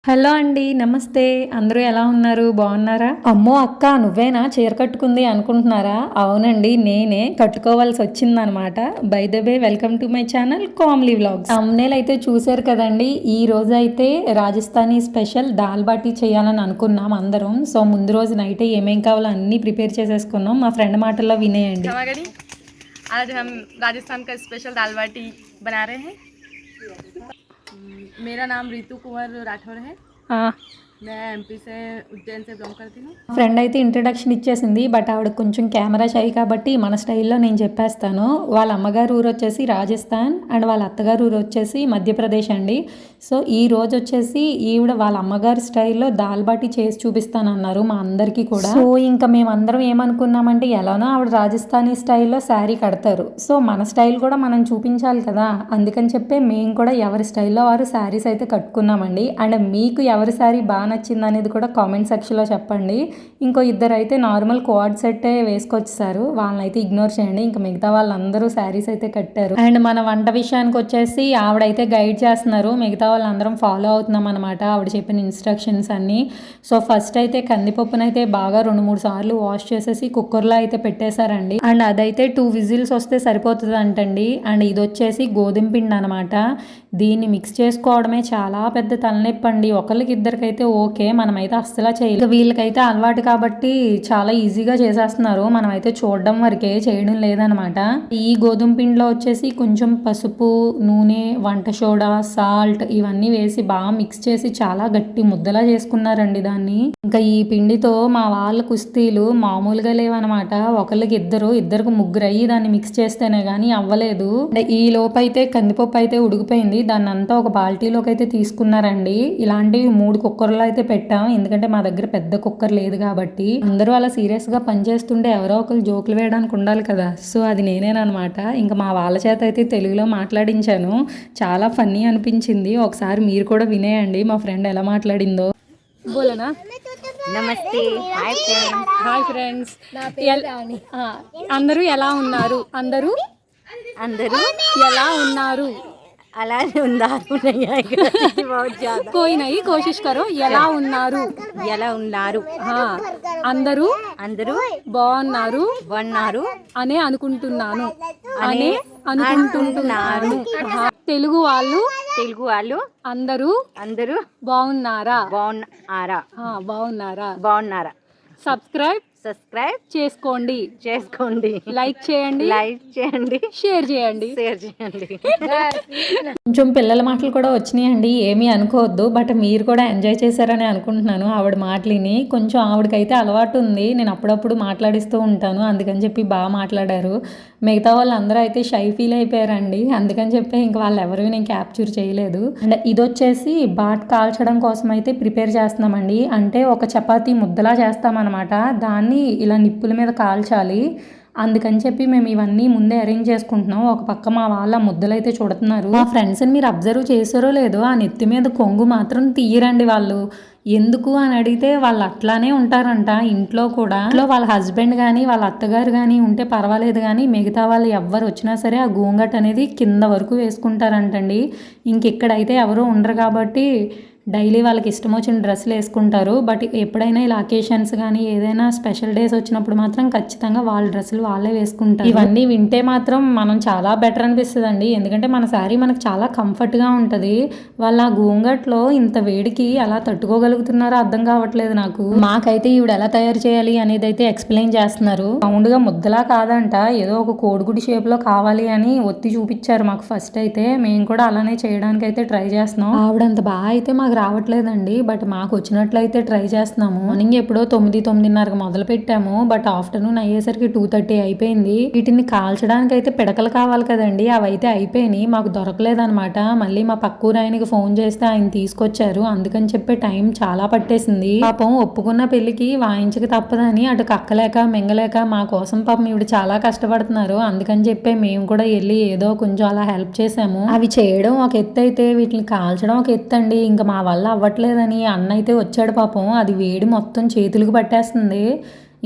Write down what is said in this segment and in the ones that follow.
Hello అండి. నమస్తే. అందరూ ఎలా ఉన్నారు? బాగున్నారా? అమ్మో అక్క నువ్వేనా చీర కట్టుకుంది అనుకుంటున్నారా? అవునండి నేనే కట్టుకోవాల్సి వచ్చిందనమాట. By the way welcome to my channel Kamli vlogs. Thumbnail అయితే చూశారు కదండి. ఈ రోజు అయితే రాజస్థానీ స్పెషల్ దాల్ బాటీ చేయాలని అనుకున్నాం అందరం. సో ముందు రోజు నైటే ఏమేం కావాలో అన్నీ ప్రిపేర్ చేసేసుకున్నాం. మా ఫ్రెండ్ మాటల్లో వినేయండి. आज हम राजस्थान का स्पेशल दाल बाटी बना रहे हैं। मेरा नाम रितु कुंवर राठौर है। मैं एमपी से उज्जैन से बिलोंग करती हूँ। ఫ్రెండ్ అయితే ఇంట్రడక్షన్ ఇచ్చేసింది. బట్ ఆవిడ కొంచెం కెమెరా షై కాబట్టి మన స్టైల్లో నేను చెప్పేస్తాను. వాళ్ళ అమ్మగారు ఊరు వచ్చేసి రాజస్థాన్ అండ్ వాళ్ళ అత్తగారు ఊరు వచ్చేసి మధ్యప్రదేశ్ అండి. సో ఈ రోజు వచ్చేసి ఈవిడ వాళ్ళ అమ్మగారి స్టైల్లో దాల్ బాటీ చేసి చూపిస్తానన్నారు మా అందరికీ కూడా. సో ఇంకా మేమందరం ఏమనుకున్నామంటే ఎలానో ఆవిడ రాజస్థానీ స్టైల్లో శారీ కడతారు. సో మన స్టైల్ కూడా మనం చూపించాలి కదా, అందుకని చెప్పి మేము కూడా ఎవరి స్టైల్లో వారు శారీస్ అయితే కట్టుకున్నామండి. అండ్ మీకు ఎవరి శారీ బాగా నచ్చింది అనేది కూడా కామెంట్ సెక్షన్లో చెప్పండి. ఇంకో ఇద్దరు అయితే నార్మల్ కోడ్ సెట్టే వేసుకొచ్చేసారు, వాళ్ళని అయితే ఇగ్నోర్ చేయండి. ఇంకా మిగతా వాళ్ళందరూ శారీస్ అయితే కట్టారు. అండ్ మన వంట విషయానికి వచ్చేసి ఆవిడైతే గైడ్ చేస్తున్నారు, మిగతా వాళ్ళందరం ఫాలో అవుతున్నాం అనమాట ఆవిడ చెప్పిన ఇన్స్ట్రక్షన్స్ అన్నీ. సో ఫస్ట్ అయితే కందిపప్పునైతే బాగా 2-3 సార్లు వాష్ చేసేసి కుక్కర్లో అయితే పెట్టేశారండి. అండ్ అదైతే 2 విజిల్స్ వస్తే సరిపోతుంది అంటండి. అండ్ ఇది వచ్చేసి గోధుమ పిండి అనమాట. దీన్ని మిక్స్ చేసుకోవడమే చాలా పెద్ద తలనొప్పి అండి. ఒకరికి ఇద్దరికైతే ఓకే, మనమైతే అస్సలు చేయలేదు. వీళ్ళకైతే అలవాటు కాబట్టి చాలా ఈజీగా చేసేస్తున్నారు, మనమైతే చూడడం వరకే, చేయడం లేదనమాట. ఈ గోధుమ పిండిలో వచ్చేసి కొంచెం పసుపు, నూనె, వంట సోడా, సాల్ట్ ఇవన్నీ వేసి బాగా మిక్స్ చేసి చాలా గట్టి ముద్దలా చేసుకున్నారండి దాన్ని. ఇంకా ఈ పిండితో మా వాళ్ళ కుస్తీలు మామూలుగా లేవనమాట. ఒకళ్ళకి ఇద్దరికి ముగ్గురు అయ్యి దాన్ని మిక్స్ చేస్తేనే కానీ అవ్వలేదు. ఈ లోపు అయితే కందిపప్పు అయితే ఉడికిపోయింది. దాన్ని అంతా ఒక బాల్టీలోకి అయితే తీసుకున్నారండి. ఇలాంటివి 3 కుక్కర్లో అయితే పెట్టాం, ఎందుకంటే మా దగ్గర పెద్ద కుక్కర్ లేదు కాబట్టి. అందరూ అలా సీరియస్గా పనిచేస్తుంటే ఎవరో ఒకరు జోకులు వేయడానికి ఉండాలి కదా. సో అది నేనేనమాట. ఇంకా మా వాళ్ళ చేత అయితే తెలుగులో మాట్లాడించాను, చాలా ఫన్నీ అనిపించింది. ఒకసారి మీరు కూడా వినేయండి మా ఫ్రెండ్ ఎలా మాట్లాడిందో. బోలనా నమస్తే. హాయ్ ఫ్రెండ్స్, అందరూ ఎలా ఉన్నారు? అందరూ ఎలా ఉన్నారు? అలానే ఉన్నారు. కోయి నహీ కోషిష్ కరో. ఎలా ఉన్నారు? అందరూ బాగున్నారు అనే అనుకుంటున్నాను. తెలుగు వాళ్ళు అందరూ బాగున్నారా? సబ్స్క్రైబ్ చేసుకోండి, లైక్ చేయండి, షేర్ చేయండి. కొంచెం పిల్లల మాటలు కూడా వచ్చినాయండి, ఏమీ అనుకోవద్దు. బట్ మీరు కూడా ఎంజాయ్ చేశారని అనుకుంటున్నాను ఆవిడ మాటలిని. కొంచెం ఆవిడకైతే అలవాటు ఉంది, నేను అప్పుడప్పుడు మాట్లాడిస్తూ ఉంటాను, అందుకని చెప్పి బాగా మాట్లాడారు. మిగతా వాళ్ళందరూ అయితే షై ఫీల్ అయిపోయారండి, అందుకని చెప్పి ఇంకా వాళ్ళు ఎవరు నేను క్యాప్చర్ చేయలేదు. అండ్ ఇది వచ్చేసి బాట్ కాల్చడం కోసం అయితే ప్రిపేర్ చేస్తున్నామండి. అంటే ఒక చపాతీ ముద్దలా చేస్తామన్నమాట, దాన్ని ఇలా నిప్పుల మీద కాల్చాలి. అందుకని చెప్పి మేము ఇవన్నీ ముందే అరేంజ్ చేసుకుంటున్నాం. ఒక పక్క మా వాళ్ళ ముద్దలైతే చూడుతున్నారు. మా ఫ్రెండ్స్ని మీరు అబ్జర్వ్ చేశారో లేదో, ఆ నెత్తి మీద కొంగు మాత్రం తీయరండి వాళ్ళు. ఎందుకు అని అడిగితే వాళ్ళు అట్లానే ఉంటారంట ఇంట్లో కూడా. ఇంట్లో వాళ్ళ హస్బెండ్ కానీ వాళ్ళ అత్తగారు కానీ ఉంటే పర్వాలేదు, కానీ మిగతా వాళ్ళు ఎవ్వరు వచ్చినా సరే ఆ గోంగట్ అనేది కింద వరకు వేసుకుంటారంటండి. ఇంకెక్కడైతే ఎవరు ఉండరు కాబట్టి డైలీ వాళ్ళకి ఇష్టం వచ్చిన డ్రెస్సులు వేసుకుంటారు. బట్ ఎప్పుడైనా ఇలా అకేషన్స్ కానీ ఏదైనా స్పెషల్ డేస్ వచ్చినప్పుడు మాత్రం ఖచ్చితంగా వాళ్ళ డ్రెస్సులు వాళ్ళే వేసుకుంటారు. ఇవన్నీ వింటే మాత్రం మనం చాలా బెటర్ అనిపిస్తుంది అండి, ఎందుకంటే మన శారీ మనకు చాలా కంఫర్ట్గా ఉంటుంది. వాళ్ళ గోంగట్లో ఇంత వేడికి ఎలా తట్టుకోగలుగుతున్నారో అర్థం కావట్లేదు నాకు. మాకైతే ఈవిడ ఎలా తయారు చేయాలి అనేది అయితే ఎక్స్ప్లెయిన్ చేస్తున్నారు. రౌండ్గా ముద్దలా కాదంట, ఏదో ఒక కోడిగుడి షేప్లో కావాలి అని ఒత్తి చూపించారు మాకు. ఫస్ట్ అయితే మేము కూడా అలానే చేయడానికి అయితే ట్రై చేస్తున్నాం. ఆవిడంత బాగా అయితే మాకు రావట్లేదండి, బట్ మాకు వచ్చినట్లయితే ట్రై చేస్తున్నాము. మార్నింగ్ ఎప్పుడో 9-9:30కి మొదలు పెట్టాము, బట్ ఆఫ్టర్నూన్ అయ్యేసరికి 2:30 అయిపోయింది. వీటిని కాల్చడానికి అయితే పిడకలు కావాలి కదండి, అవి అయితే అయిపోయినాయి, మాకు దొరకలేదనమాట. మళ్ళీ మా పక్కూరు ఆయనకి ఫోన్ చేస్తే ఆయన తీసుకొచ్చారు, అందుకని చెప్పే టైం చాలా పట్టేసింది. పాపం ఒప్పుకున్న పెళ్లికి వాయించక తప్పదని అటు కక్కలేక మింగలేక మా కోసం పాపం ఇవిడ చాలా కష్టపడుతున్నారు. అందుకని చెప్పే మేము కూడా వెళ్ళి ఏదో కొంచెం అలా హెల్ప్ చేసాము. అవి చేయడం ఒక ఎత్తు అయితే వీటిని కాల్చడం ఒక ఎత్తు అండి. ఇంకా మా వల్ల అవ్వట్లేదని అన్న అయితే వచ్చాడు పాపం. అది వేడి మొత్తం చేతులకు పట్టేస్తుంది.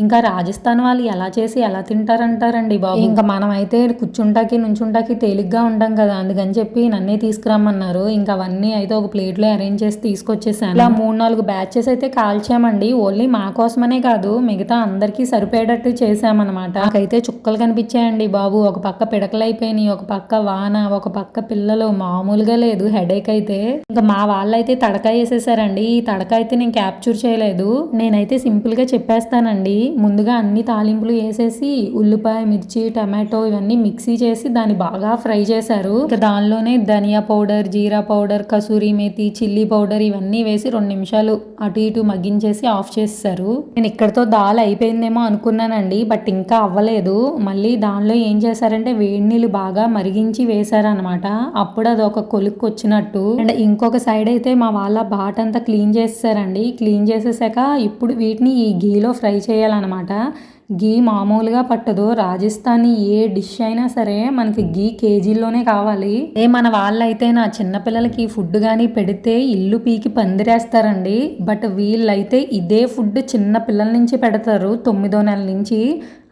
ఇంకా రాజస్థాన్ వాళ్ళు ఎలా చేసి ఎలా తింటారంటారండి బాబు. ఇంకా మనం అయితే కూర్చుంటాకి నుంచుంటాకి తేలిగ్గా ఉంటాం కదా, అందుకని చెప్పి నన్నే తీసుకురమ్మన్నారు. ఇంకా అవన్నీ అయితే ఒక ప్లేట్లో అరేంజ్ చేసి తీసుకొచ్చేసాను. ఇలా 3-4 బ్యాచెస్ అయితే కాల్చామండి. ఓన్లీ మా కోసమనే కాదు, మిగతా అందరికీ సరిపోయేటట్టు చేసామన్నమాట. నాకైతే చుక్కలు కనిపించాయండి బాబు. ఒక పక్క పిడకలు అయిపోయినాయి, ఒక పక్క వాన, ఒక పక్క పిల్లలు, మామూలుగా లేదు హెడేక్ అయితే. ఇంకా మా వాళ్ళైతే తడకాయ వేసేసారండి. ఈ తడక అయితే నేను క్యాప్చర్ చేయలేదు. నేనైతే సింపుల్ గా చెప్పేస్తానండి. ముందుగా అన్ని తాలింపులు వేసేసి ఉల్లిపాయ, మిర్చి, టమాటో ఇవన్నీ మిక్సీ చేసి దాన్ని బాగా ఫ్రై చేశారు. ఇంకా దానిలోనే ధనియా పౌడర్, జీరా powder, kasuri methi, chilli powder ఇవన్నీ వేసి 2 నిమిషాలు అటు ఇటు మగ్గించేసి ఆఫ్ చేస్తారు. నేను ఇక్కడతో దాల్ అయిపోయిందేమో అనుకున్నానండి, బట్ ఇంకా అవ్వలేదు. మళ్ళీ దానిలో ఏం చేశారంటే వేడి నీళ్ళు బాగా మరిగించి వేశారనమాట. అప్పుడు అది ఒక కొలుక్కు వచ్చినట్టు. అండ్ ఇంకొక సైడ్ అయితే మా వాళ్ళ బాట్ అంతా క్లీన్ చేసేసారండి. క్లీన్ చేసేసాక ఇప్పుడు వీటిని ఈ గీలో ఫ్రై చేయాలన్నమాట. గీ మామూలుగా పట్టదు. రాజస్థానీ ఏ డిష్ అయినా సరే మనకి గీ కేజీల్లోనే కావాలి. మన వాళ్ళైతే నా చిన్నపిల్లలకి ఫుడ్ కానీ పెడితే ఇల్లు పీకి పందిరేస్తారండి. బట్ వీళ్ళైతే ఇదే ఫుడ్ చిన్న పిల్లల నుంచి పెడతారు, 9వ నెల నుంచి.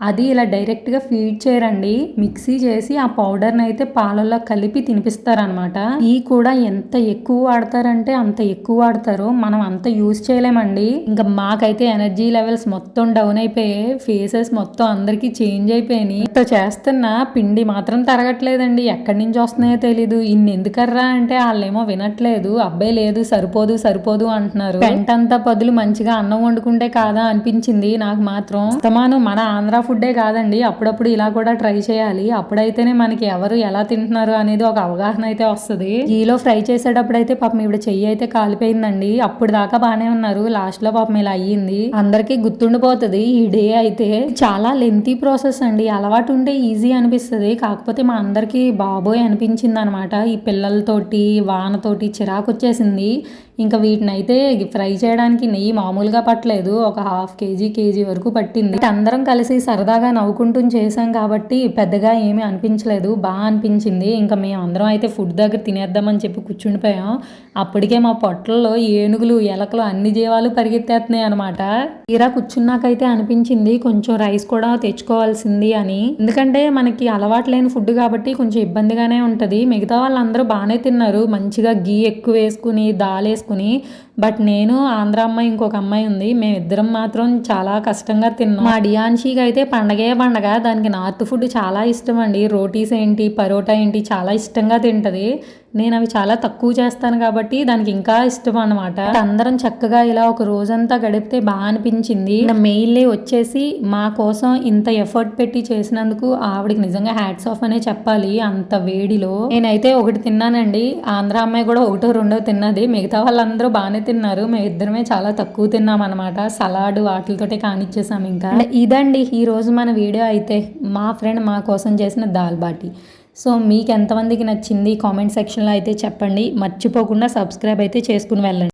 అది ఇలా డైరెక్ట్గా ఫీడ్ చేయరండి, మిక్సీ చేసి ఆ పౌడర్ని అయితే పాలల్లో కలిపి తినిపిస్తారనమాట. ఈ కూడా ఎంత ఎక్కువ వాడతారంటే అంత ఎక్కువ వాడతారు, మనం అంత యూజ్ చేయలేమండి. ఇంకా మాకైతే ఎనర్జీ లెవెల్స్ మొత్తం డౌన్ అయిపోయాయి, ఫేసెస్ మొత్తం అందరికీ చేంజ్ అయిపోయినాయి. ఇంత చేస్తున్నా పిండి మాత్రం తరగట్లేదండి. ఎక్కడి నుంచి వస్తున్నాయో తెలీదు. ఇన్ని ఎందుకర్రా అంటే వాళ్ళేమో వినట్లేదు. అబ్బాయి లేదు, సరిపోదు సరిపోదు అంటున్నారు. పెంటంతా పదులు మంచిగా అన్నం వండుకుంటే కాదా అనిపించింది నాకు మాత్రం. అస్తమానం మన ఆంధ్ర ఫుడ్డే కాదండి, అప్పుడప్పుడు ఇలా కూడా ట్రై చేయాలి. అప్పుడైతేనే మనకి ఎవరు ఎలా తింటున్నారు అనేది ఒక అవగాహన అయితే వస్తుంది. గీలో ఫ్రై చేసేటప్పుడు అయితే పాపం ఇప్పుడు చెయ్యి అయితే కాలిపోయిందండి. అప్పుడు దాకా బాగానే ఉన్నారు, లాస్ట్ లో పాపం ఇలా అయ్యింది. అందరికీ గుర్తుండిపోతుంది ఈ డే అయితే. చాలా లెంతీ ప్రాసెస్ అండి. అలవాటు ఉంటే ఈజీ అనిపిస్తుంది, కాకపోతే మా అందరికీ బాబోయ్ అనిపించింది అనమాట. ఈ పిల్లలతోటి వానతోటి చిరాకు వచ్చేసింది. ఇంకా వీటిని అయితే ఫ్రై చేయడానికి నెయ్యి మామూలుగా పట్టలేదు, ఒక 1/2 కేజీ వరకు పట్టింది. అందరం కలిసి సరదాగా నవ్వుకుంటూ చేసాం కాబట్టి పెద్దగా ఏమీ అనిపించలేదు, బాగా అనిపించింది. ఇంకా మేము అందరం అయితే ఫుడ్ దగ్గర తినేద్దామని చెప్పి కూర్చుండిపోయాం. అప్పటికే మా పొట్టల్లో ఏనుగులు, ఎలకలు అన్ని జీవాలు పరిగెత్తేస్తున్నాయి అనమాట. తీరా కూర్చున్నాకైతే అనిపించింది కొంచెం రైస్ కూడా తెచ్చుకోవాల్సింది అని. ఎందుకంటే మనకి అలవాటు లేని ఫుడ్ కాబట్టి కొంచెం ఇబ్బందిగానే ఉంటుంది. మిగతా వాళ్ళందరూ బాగానే తిన్నారు, మంచిగా గీ ఎక్కువ వేసుకుని దాల్ వేసుకుని. బట్ నేను, ఆంధ్ర అమ్మాయి, ఇంకొక అమ్మాయి ఉంది, మేమిద్దరం మాత్రం చాలా కష్టంగా తిన్నాం. మా డియాన్షీకి అయితే పండగే పండగ. దానికి నార్త్ ఫుడ్ చాలా ఇష్టం అండి. రోటీస్ ఏంటి, పరోటా ఏంటి చాలా ఇష్టంగా తింటది. నేను అవి చాలా తక్కువ చేస్తాను కాబట్టి దానికి ఇంకా ఇష్టం అనమాట. అందరం చక్కగా ఇలా ఒక రోజంతా గడిపితే బాగా అనిపించింది. మెయిల్ వచ్చేసి మా కోసం ఇంత ఎఫర్ట్ పెట్టి చేసినందుకు ఆవిడకి నిజంగా హ్యాట్స్ ఆఫ్ అనే చెప్పాలి. అంత వేడిలో నేనైతే ఒకటి తిన్నానండి, ఆంధ్ర అమ్మాయి కూడా 1-2 తిన్నది. మిగతా వాళ్ళందరూ బాగానే తిన్నారు, మేము ఇద్దరమే చాలా తక్కువ తిన్నాం అనమాట. సలాడ్ వాటితోటే కానిచ్చేసాం. ఇంకా ఇదండి ఈ రోజు మన వీడియో అయితే. మా ఫ్రెండ్ మా కోసం చేసిన దాల్ బాటి. సో మీకు ఎంతమందికి నచ్చింది కామెంట్ సెక్షన్లో అయితే చెప్పండి. మర్చిపోకుండా సబ్స్క్రైబ్ అయితే చేసుకుని వెళ్ళండి.